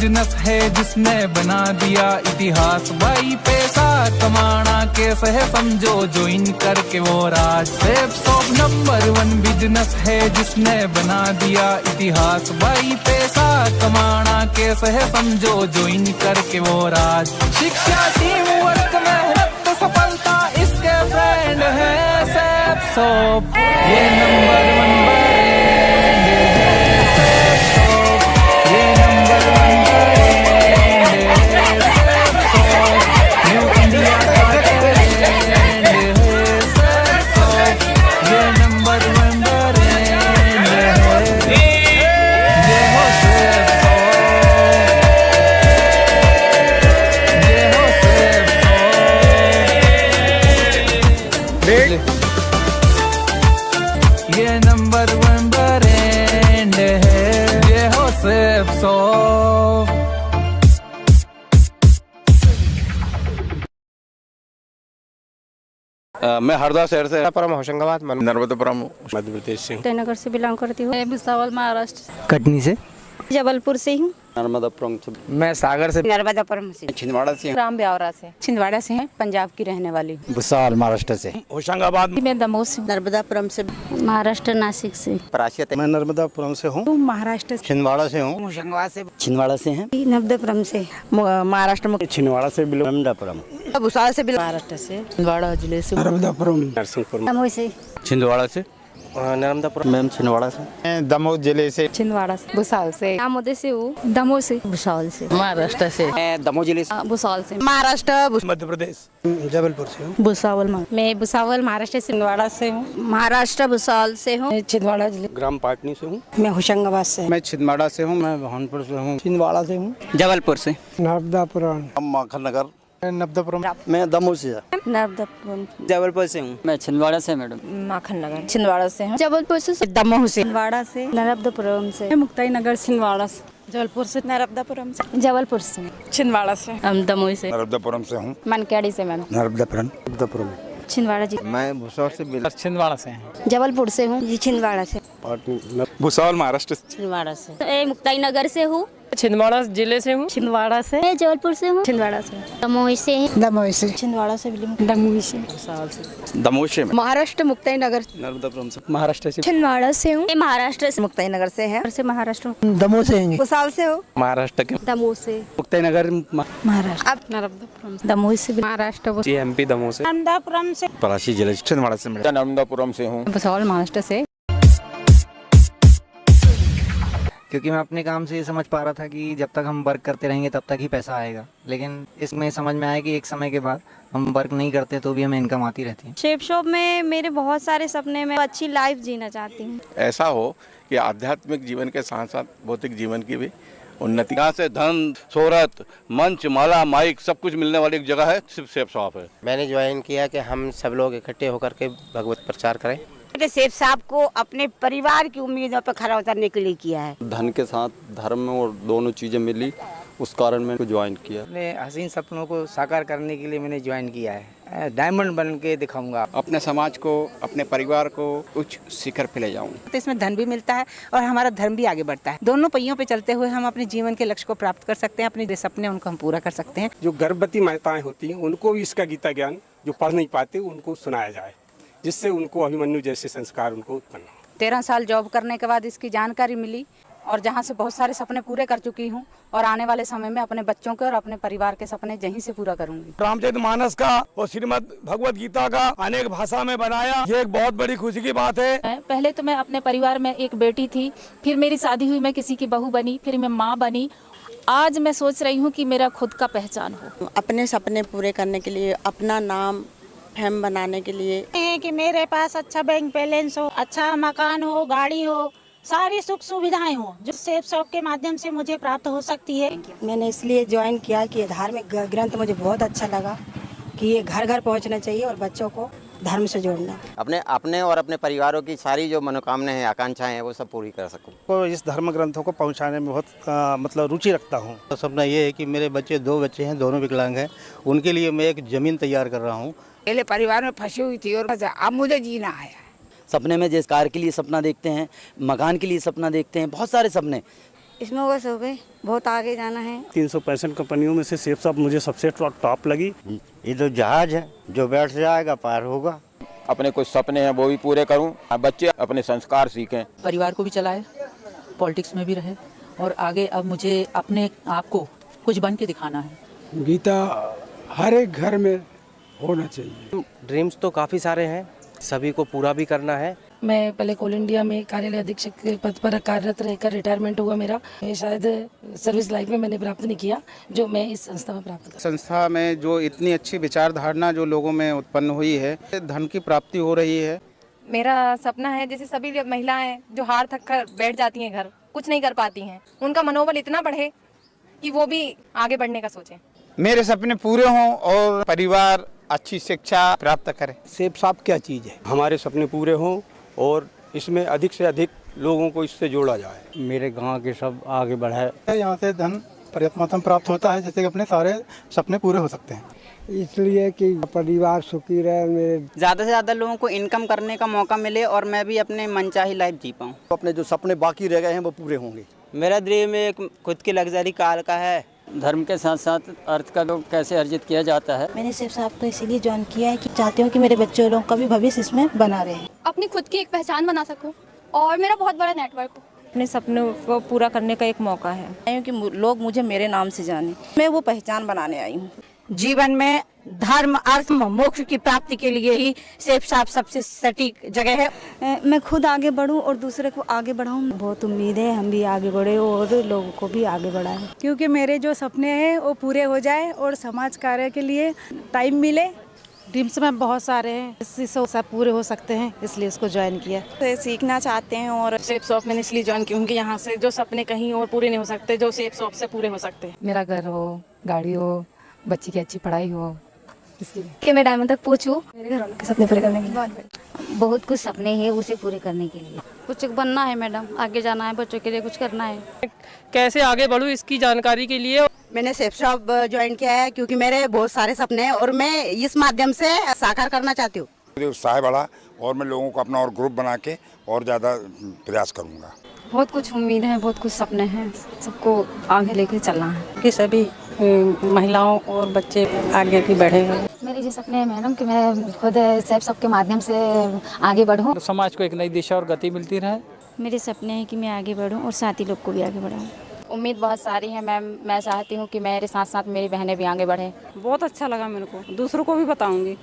Business है जिसने बना दिया इतिहास। भाई पैसा कमाना कैसे है समझो, ज्वाइन करके वो राज। सेफ शॉप नंबर 1 बिजनेस है जिसने बना दिया इतिहास। भाई पैसा कमाना कैसे है समझो, ज्वाइन करके वो राज। शिक्षा, टीम वर्क, मेहनत, सफलता इसके फ्रेंड है सेफ शॉप। ये नंबर 1 ब्रांड है सेफ शॉप। ये नंबर 1 ब्रांड है सेफ शॉप। न्यू इंडिया का ट्रेंड है सेफ शॉप। ये नंबर 1 ब्रांड है। ये हो सेफ शॉप। ये हो सेफ शॉप। ये नंबर 1 ब्रांड है। ये हो सेफ शॉप। मैं हरदा शहर से होशंगाबाद नर्मदापुरम मध्य प्रदेश से हूँ। नगर से बिलोंग करती हूँ। भुसावल महाराष्ट्र। कटनी से, जबलपुर से हूँ। नर्मदापुरम से, मैं सागर से, नर्मदापुरम से, छिंदवाड़ा से, राम ब्यावरा से, छिंदवाड़ा से हैं, पंजाब की रहने वाली हूँ। भुसावल महाराष्ट्र से, होशंगाबाद मैं दमोह से, नर्मदापुरम से, महाराष्ट्र नासिक से, परासिया मैं नर्मदापुरम से हूँ। महाराष्ट्र से, छिंदवाड़ा से हूँ। होशंगाबाद से, छिंदवाड़ा से हैं। नर्मदापुरम से, महाराष्ट्र में, छिंदवाड़ा से नर्मदापुरम, भुसावल से, महाराष्ट्र से, छिंदवाड़ा जिले से, नर्मदापुरम, नरसिंहपुर, दमोह से, छिंदवाड़ा से, नर्मदापुरम, मैम छिंदवाड़ा से, दमोह जिले से, छिंदवाड़ा से, भुसावल से, आमोदे से हूँ, दमोह से, भुसावल से, महाराष्ट्र से, दमोह जिले से, भुसावल से, महाराष्ट्र, मध्य प्रदेश, जबलपुर से हूँ। भुसावल। मैं भुसावल महाराष्ट्र से, छिंदवाड़ा से हूँ, महाराष्ट्र भुसावल से हूँ। छिंदवाड़ा जिले, ग्राम पाटनी से हूँ। मैं होशंगाबाद से, मैं छिंदवाड़ा से हूँ। मैं भानपुर से हूँ। छिंदवाड़ा से हूँ। जबलपुर से, नर्मदापुरम, माखन नगर, नर्मदापुरम, मैं दमोह से, नर्मदापुरम, जबलपुर से हूँ। मैं छिंदवाड़ा से मैडम, माखन नगर, छिंदवाड़ा से हूँ, जबलपुर से, दमोह से, छिंदवाड़ा से, नर्मदापुरम से, मुक्ताई नगर, छिंदवाड़ा से, जबलपुर से, नर्मदापुरम से, जबलपुर से, छिंदवाड़ा से, हम दमोह से, नर्मदापुरम से हूँ। मनकेड़ी से मैम, नर्मदापुरम, छिंदवाड़ा जी, मैं भुसावल से, छिंदवाड़ा से हैं। जबलपुर से हूँ, जी छिंदवाड़ा से, भुसावल महाराष्ट्र से, छिंदवाड़ा से, मुक्ताई नगर से हूँ, छिंदवाड़ा जिले से हूँ। छिंदवाड़ा से, मैं जबलपुर से हूँ, छिंदवाड़ा से, दमोह से, दमोह से, छिंदवाड़ा से, दमोह से, दमोह से, महाराष्ट्र मुक्ताई नगर, नर्मदापुरम से, महाराष्ट्र से, छिंदवाड़ा से हूँ, महाराष्ट्र से, मुक्ताई नगर से है, से महाराष्ट्र, दमोह से हैं। भुसावल से हो, महाराष्ट्र के दमोह से, मुक्ताई नगर, महाराष्ट्र, अब नर्मदापुरम, दमोह से, महाराष्ट्र, एमपी दमोह से, नर्मदापुरम से, परासी जिले से, छिंदवाड़ा से, नर्मदापुरम से हूँ। भुसावल महाराष्ट्र से। क्योंकि मैं अपने काम से ये समझ पा रहा था कि जब तक हम वर्क करते रहेंगे तब तक ही पैसा आएगा, लेकिन इसमें समझ में आया कि एक समय के बाद हम वर्क नहीं करते तो भी हमें इनकम आती रहती है। शेप शॉप में मेरे बहुत सारे सपने, में अच्छी लाइफ जीना चाहती हूँ। ऐसा हो कि आध्यात्मिक जीवन के साथ साथ भौतिक जीवन की भी उन्नति। यहाँ से धन, शोहरत, मंच, माला, माइक सब कुछ मिलने वाली एक जगह है, सिर्फ सेफ शॉप है। मैंने ज्वाइन किया कि हम सब लोग इकट्ठे होकर के भगवत प्रचार करें। सेठ साहब को अपने परिवार की उम्मीदों पर खरा उतरने के लिए किया है। धन के साथ धर्म और दोनों चीज़ें मिली, उस कारण मैंने ज्वाइन किया। अपने हसीन सपनों को साकार करने के लिए मैंने ज्वाइन किया है। डायमंड बन के दिखाऊंगा, अपने समाज को, अपने परिवार को उच्च शिखर पे ले जाऊंगा। तो इसमें धन भी मिलता है और हमारा धर्म भी आगे बढ़ता है। दोनों पहियों पे चलते हुए हम अपने जीवन के लक्ष्य को प्राप्त कर सकते हैं, अपने जो सपने उनको हम पूरा कर सकते हैं। जो गर्भवती माताएं होती हैं उनको भी इसका गीता ज्ञान जो पढ़ नहीं पाते उनको सुनाया जाए, जिससे उनको अभिमन्यु जैसे संस्कार उनको उत्पन्न हो। 13 साल जॉब करने के बाद इसकी जानकारी मिली और जहाँ से बहुत सारे सपने पूरे कर चुकी हूँ और आने वाले समय में अपने बच्चों के और अपने परिवार के सपने यहीं से पूरा करूंगी। रामचरितमानस का और श्रीमद् भगवत गीता का अनेक भाषा में बनाया, ये एक बहुत बड़ी खुशी की बात है। पहले तो मैं अपने परिवार में एक बेटी थी, फिर मेरी शादी हुई, मैं किसी की बहू बनी, फिर मैं माँ बनी। आज मैं सोच रही हूँ कि मेरा खुद का पहचान हो। अपने सपने पूरे करने के लिए, अपना नाम फेम बनाने के लिए कि मेरे पास अच्छा बैंक बैलेंस हो, अच्छा मकान हो, गाड़ी हो, सारी सुख सुविधाएं हो, जो सेफ शॉप के माध्यम से मुझे प्राप्त हो सकती है। मैंने इसलिए ज्वाइन किया कि धार्मिक ग्रंथ मुझे बहुत अच्छा लगा कि ये घर घर पहुंचना चाहिए और बच्चों को धर्म से जोड़ना। अपने और अपने परिवारों की सारी जो मनोकामनाएं हैं, आकांक्षाएं हैं, वो सब पूरी कर सकूं। तो इस धर्म ग्रंथों को पहुंचाने में बहुत मतलब रुचि रखता हूं। तो सपना ये है कि मेरे बच्चे, 2 बच्चे हैं, दोनों विकलांग हैं, उनके लिए मैं एक ज़मीन तैयार कर रहा हूँ। पहले परिवार में फंसी हुई थी और अब मुझे जीना आया। सपने में जिस कार के लिए सपना देखते हैं, मकान के लिए सपना देखते हैं, बहुत सारे सपने, इसमें बस हो गए, बहुत आगे जाना है। 365 कंपनियों में से सेफ शॉप मुझे सबसे टॉप लगी। ये तो जहाज है, जो बैठ जाएगा पार होगा। अपने कुछ सपने हैं वो भी पूरे करूं, बच्चे अपने संस्कार सीखें। परिवार को भी चलाए, पॉलिटिक्स में भी रहे और आगे अब मुझे अपने आप को कुछ बन के दिखाना है। गीता हर एक घर में होना चाहिए। ड्रीम्स तो काफ़ी सारे हैं, सभी को पूरा भी करना है। मैं पहले कोल इंडिया में कार्यालय अधीक्षक के पद पर कार्यरत रहकर रिटायरमेंट हुआ मेरा। ये शायद सर्विस लाइफ में मैंने प्राप्त नहीं किया जो मैं इस संस्था में प्राप्त किया। संस्था में जो इतनी अच्छी विचारधारणा जो लोगों में उत्पन्न हुई है, धन की प्राप्ति हो रही है। मेरा सपना है जैसे सभी महिलाएं जो हार थक कर बैठ जाती हैं घर, कुछ नहीं कर पाती हैं, उनका मनोबल इतना बढ़े कि वो भी आगे बढ़ने का सोचें। मेरे सपने पूरे हों और परिवार अच्छी शिक्षा प्राप्त करे। सेफ शॉप क्या चीज़ है? हमारे सपने पूरे हों और इसमें अधिक से अधिक लोगों को इससे जोड़ा जाए। मेरे गांव के सब आगे बढ़ाए। यहाँ से धन पर्याप्त प्राप्त होता है जिससे अपने सारे सपने पूरे हो सकते हैं, इसलिए कि परिवार सुखी रहे। ज़्यादा से ज़्यादा लोगों को इनकम करने का मौका मिले और मैं भी अपने मनचाही लाइफ जी पाऊँ। अपने जो सपने बाकी रह गए हैं वो पूरे होंगे। मेरा ड्रीम एक खुद की लग्जरी कार का है। धर्म के साथ साथ अर्थ का कैसे अर्जित किया जाता है। मैंने सेफ शॉप को इसीलिए ज्वाइन किया है कि चाहती हूँ कि मेरे बच्चे लोग का भी भविष्य इसमें बना रहे, अपनी खुद की एक पहचान बना सकूं और मेरा बहुत बड़ा नेटवर्क हो। अपने सपनों को पूरा करने का एक मौका है कि लोग मुझे मेरे नाम से जाने, मैं वो पहचान बनाने आई हूँ। जीवन में धर्म अर्थ मोक्ष की प्राप्ति के लिए ही सेफ शॉप सबसे सटीक जगह है। मैं खुद आगे बढ़ूं और दूसरे को आगे बढ़ाऊं। बहुत उम्मीद है हम भी आगे बढ़े और लोगों को भी आगे बढ़ाएं, क्योंकि मेरे जो सपने हैं वो पूरे हो जाए और समाज कार्य के लिए टाइम मिले। ड्रीम्स में बहुत सारे हैं, इससे सब पूरे हो सकते हैं, इसलिए इसको ज्वाइन किया। तो सीखना चाहते हैं और सेफ शॉप मैंने इसलिए ज्वाइन की क्योंकि यहाँ से जो सपने कहीं और पूरे नहीं हो सकते जो सेफ शॉप से पूरे हो सकते हैं। मेरा घर हो, गाड़ी हो, बच्ची की अच्छी पढ़ाई हो, कि मैं डायमंड तक पहुँचूं, मेरे घर वालों के सपने पूरे करने के लिए। बहुत कुछ सपने हैं उसे पूरे करने के लिए। कुछ बनना है मैडम, आगे जाना है, बच्चों के लिए कुछ करना है। कैसे आगे बढ़ूं इसकी जानकारी के लिए मैंने सेफ शॉप ज्वाइन किया है क्योंकि मेरे बहुत सारे सपने हैं और मैं इस माध्यम से साकार करना चाहती हूँ। मुझे उत्साह बढ़ा और मैं लोगों को अपना और ग्रुप बना के और ज़्यादा प्रयास करूँगा। बहुत कुछ उम्मीद है, बहुत कुछ सपने हैं, सबको आगे लेके चलना है कि सभी महिलाओं और बच्चे आगे भी बढ़े। मेरे ये सपने हैं मैडम कि मैं खुद सेफ शॉप के माध्यम से आगे बढ़ूं, समाज को एक नई दिशा और गति मिलती रहे। मेरे सपने हैं कि मैं आगे बढ़ूं और साथी लोग को भी आगे बढ़ाऊं। उम्मीद बहुत सारी है मैम, मैं चाहती हूँ कि मेरे साथ साथ मेरी बहनें भी आगे बढ़े। बहुत अच्छा लगा मेरे को, दूसरों को भी बताऊंगी।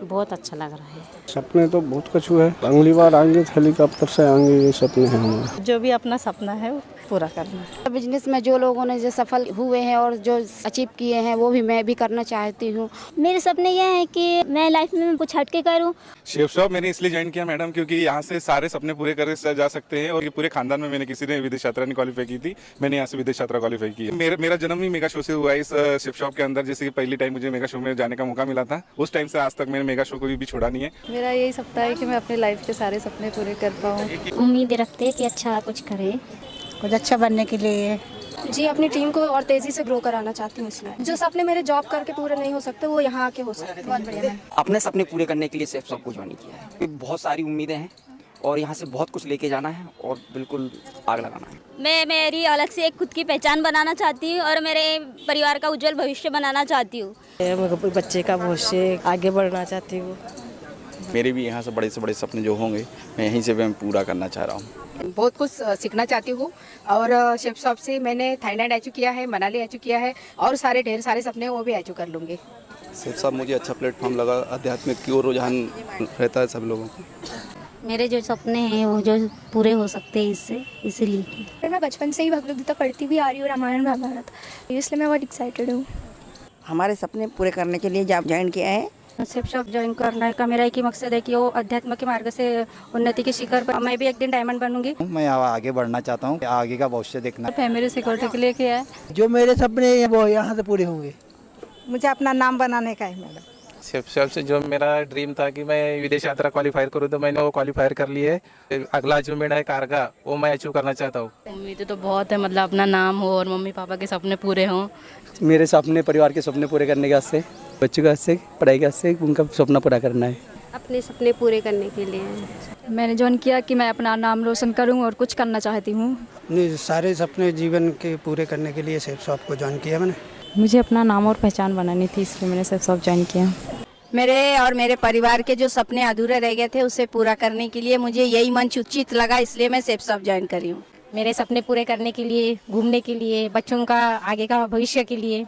बहुत अच्छा लग रहा है। सपने तो बहुत कुछ हुए, अगली बार आएंगे हेलीकॉप्टर से आएंगे, ये सपने हैं हमारे। जो भी अपना सपना है वो पूरा करना। बिजनेस में जो लोगों ने जो सफल हुए हैं और जो अचीव किए हैं वो भी मैं भी करना चाहती हूँ। मेरे सपने यह है कि मैं लाइफ में कुछ हटके करूँ। सेफ शॉप मैंने इसलिए ज्वाइन किया मैडम क्योंकि यहाँ से सारे सपने पूरे करे जा सकते हैं और ये पूरे खानदान में मैंने किसी ने विदेश यात्रा नहीं क्वालिफाई की थी, मैंने यहाँ से विदेश यात्रा क्वालिफाई की। मेरा जन्म ही मेगा शो से हुआ है इस सेफ शॉप के अंदर। जैसे कि पहली टाइम मुझे मेगा शो में जाने का मौका मिला था, उस टाइम से आज तक मैंने मेगा शो को भी छोड़ा नहीं है। मेरा यही सपना है कि मैं अपने लाइफ के सारे सपने पूरे कर पाऊँ। उम्मीद रखते हैं कि अच्छा कुछ करें, कुछ अच्छा बनने के लिए। जी, अपनी टीम को और तेजी से ग्रो कराना चाहती हूँ। इसलिए जो सपने मेरे जॉब करके पूरे नहीं हो सकते वो यहाँ आके हो सकते हैं। बहुत बढ़िया है। अपने सपने पूरे करने के लिए सेफ शॉप को ज्वाइन किया है। बहुत सारी उम्मीदें हैं और यहाँ से बहुत कुछ लेके जाना है और बिल्कुल आग लगाना है। मैं मेरी अलग से एक खुद की पहचान बनाना चाहती हूँ और मेरे परिवार का उज्जवल भविष्य बनाना चाहती हूँ। बच्चे का भविष्य आगे बढ़ना चाहती हूँ। मेरे भी यहाँ से बड़े सपने जो होंगे मैं यहीं से मैं पूरा करना चाह रहा हूँ। बहुत कुछ सीखना चाहती हूँ और सेफ शॉप से मैंने थाईलैंड अचीव किया है, मनाली अचीव किया है और ढेर सारे सपने वो भी अचीव कर लूँगी। सेफ शॉप मुझे अच्छा प्लेटफॉर्म लगा, आध्यात्मिक की ओर रुझान रहता है सब लोगों को। मेरे जो सपने हैं वो जो पूरे हो सकते हैं इससे, इसीलिए मैं बचपन से ही भगवद गीता पढ़ती भी आ रही हूँ, रामायण महाभारत, इसलिए मैं बहुत एक्साइटेड हूँ। हमारे सपने पूरे करने के लिए ज्वाइन किया है। सेफ शॉप ज्वाइन करने का मेरा एक ही मकसद है कि वो अध्यात्म के मार्ग से उन्नति के शिखर पर मैं भी एक दिन डायमंड बनूंगी। मैं आगे बढ़ना चाहता हूँ, आगे का भविष्य देखना। फैमिली सिक्योरिटी के लिए किया है। जो मेरे सपने हैं वो यहाँ से पूरे होंगे। मुझे अपना नाम बनाने का है मैडम। सेफ शॉप से जो मेरा ड्रीम था कि मैं विदेश यात्रा क्वालिफाई करूँ तो मैंने वो क्वालिफाई कर ली है। अगला जो मेरा है कारगा वो मैं अचीव करना चाहता हूँ। उम्मीदें तो बहुत है, मतलब अपना नाम हो और मम्मी पापा के सपने पूरे हों। मेरे सपने परिवार के सपने पूरे करने के वास्ते, बच्चों के वास्ते, पढ़ाई के वास्ते उनका सपना पूरा करना है। अपने सपने पूरे करने के लिए। मैंने ज्वाइन किया कि मैं अपना नाम रोशन करूं और कुछ करना चाहती हूं। नहीं, सारे सपने जीवन के पूरे करने के लिए सेफ शॉप को ज्वाइन किया मैंने। मुझे अपना नाम और पहचान बनानी थी, इसलिए मैंने सेफ शॉप ज्वाइन किया। मेरे और मेरे परिवार के जो सपने अधूरे रह गए थे उसे पूरा करने के लिए मुझे यही मंच उचित लगा, इसलिए मैं सेफ शॉप ज्वाइन करी हूँ। मेरे सपने पूरे करने के लिए, घूमने के लिए, बच्चों का आगे का भविष्य के लिए।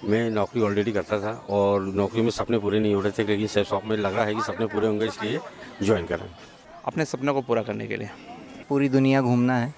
मैं नौकरी ऑलरेडी करता था और नौकरी में सपने पूरे नहीं हो रहे थे, लेकिन सेफ शॉप में लग रहा है कि सपने पूरे होंगे, इसलिए ज्वाइन करें। अपने सपनों को पूरा करने के लिए। पूरी दुनिया घूमना है